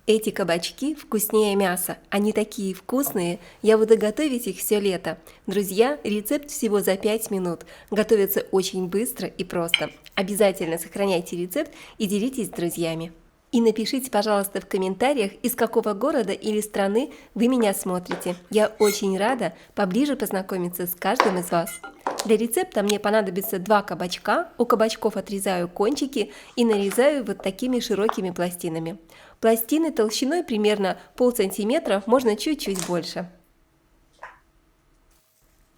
Эти кабачки вкуснее мяса. Они такие вкусные. Я буду готовить их все лето. Друзья, рецепт всего за 5 минут. Готовится очень быстро и просто. Обязательно сохраняйте рецепт и делитесь с друзьями. И напишите, пожалуйста, в комментариях, из какого города или страны вы меня смотрите. Я очень рада поближе познакомиться с каждым из вас. Для рецепта мне понадобится 2 кабачка. У кабачков отрезаю кончики и нарезаю вот такими широкими пластинами. Пластины толщиной примерно полсантиметра, можно чуть-чуть больше.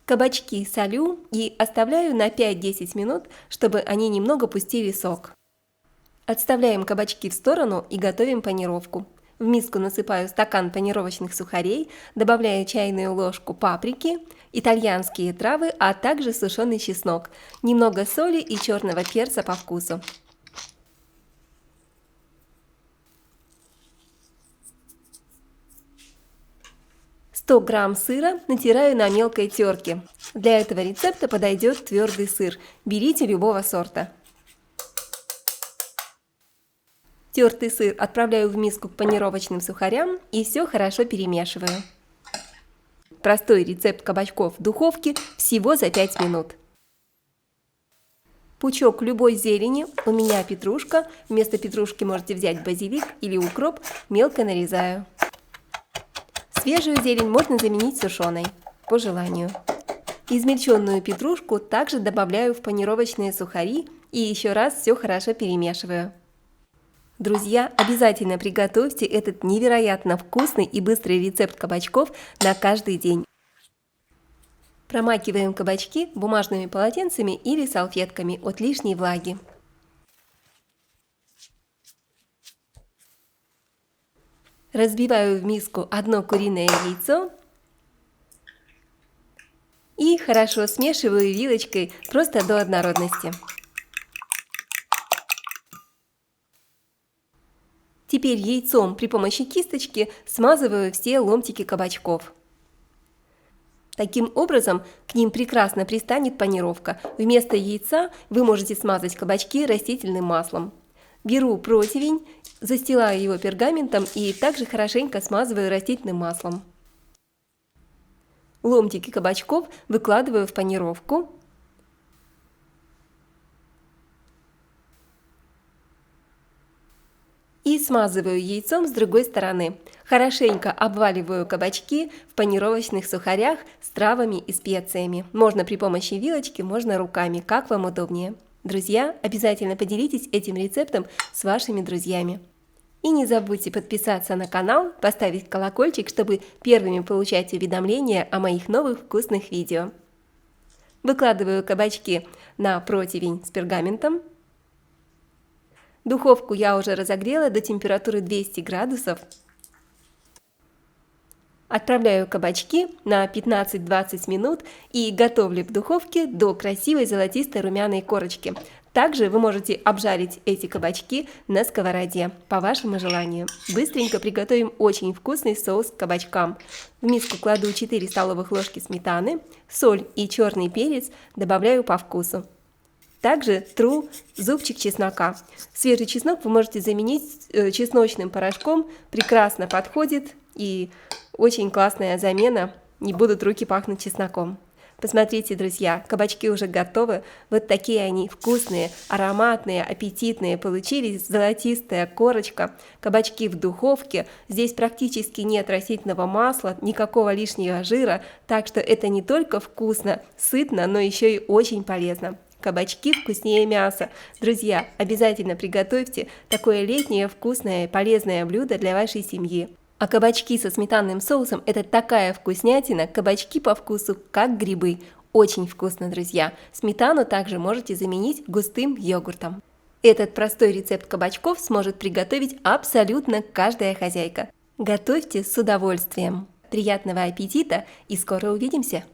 Кабачки солю и оставляю на 5-10 минут, чтобы они немного пустили сок. Отставляем кабачки в сторону и готовим панировку. В миску насыпаю стакан панировочных сухарей, добавляю чайную ложку паприки, итальянские травы, а также сушеный чеснок, немного соли и черного перца по вкусу. «100 грамм сыра натираю на мелкой терке. Для этого рецепта подойдет твердый сыр. Берите любого сорта. Тертый сыр отправляю в миску к панировочным сухарям и все хорошо перемешиваю. Простой рецепт кабачков в духовке всего за 5 минут. Пучок любой зелени, у меня петрушка, вместо петрушки можете взять базилик или укроп, мелко нарезаю. Свежую зелень можно заменить сушеной, по желанию. Измельченную петрушку также добавляю в панировочные сухари и еще раз все хорошо перемешиваю. Друзья, обязательно приготовьте этот невероятно вкусный и быстрый рецепт кабачков на каждый день. Промакиваем кабачки бумажными полотенцами или салфетками от лишней влаги. Разбиваю в миску одно куриное яйцо и хорошо смешиваю вилочкой просто до однородности. Теперь яйцом при помощи кисточки смазываю все ломтики кабачков. Таким образом, к ним прекрасно пристанет панировка. Вместо яйца вы можете смазать кабачки растительным маслом. Беру противень, застилаю его пергаментом и также хорошенько смазываю растительным маслом. Ломтики кабачков выкладываю в панировку. И смазываю яйцом с другой стороны. Хорошенько обваливаю кабачки в панировочных сухарях с травами и специями. Можно при помощи вилочки, можно руками, как вам удобнее. Друзья, обязательно поделитесь этим рецептом с вашими друзьями. И не забудьте подписаться на канал, поставить колокольчик, чтобы первыми получать уведомления о моих новых вкусных видео. Выкладываю кабачки на противень с пергаментом. Духовку я уже разогрела до температуры 200 градусов. Отправляю кабачки на 15-20 минут и готовлю в духовке до красивой золотистой румяной корочки. Также вы можете обжарить эти кабачки на сковороде, по вашему желанию. Быстренько приготовим очень вкусный соус к кабачкам. В миску кладу 4 столовых ложки сметаны, соль и черный перец добавляю по вкусу. Также тру зубчик чеснока. Свежий чеснок вы можете заменить чесночным порошком, прекрасно подходит и очень классная замена, не будут руки пахнуть чесноком. Посмотрите, друзья, кабачки уже готовы, вот такие они вкусные, ароматные, аппетитные, получились, золотистая корочка, кабачки в духовке, здесь практически нет растительного масла, никакого лишнего жира, так что это не только вкусно, сытно, но еще и очень полезно. Кабачки вкуснее мяса. Друзья, обязательно приготовьте такое летнее вкусное и полезное блюдо для вашей семьи. А кабачки со сметанным соусом – это такая вкуснятина, кабачки по вкусу, как грибы. Очень вкусно, друзья. Сметану также можете заменить густым йогуртом. Этот простой рецепт кабачков сможет приготовить абсолютно каждая хозяйка. Готовьте с удовольствием. Приятного аппетита и скоро увидимся!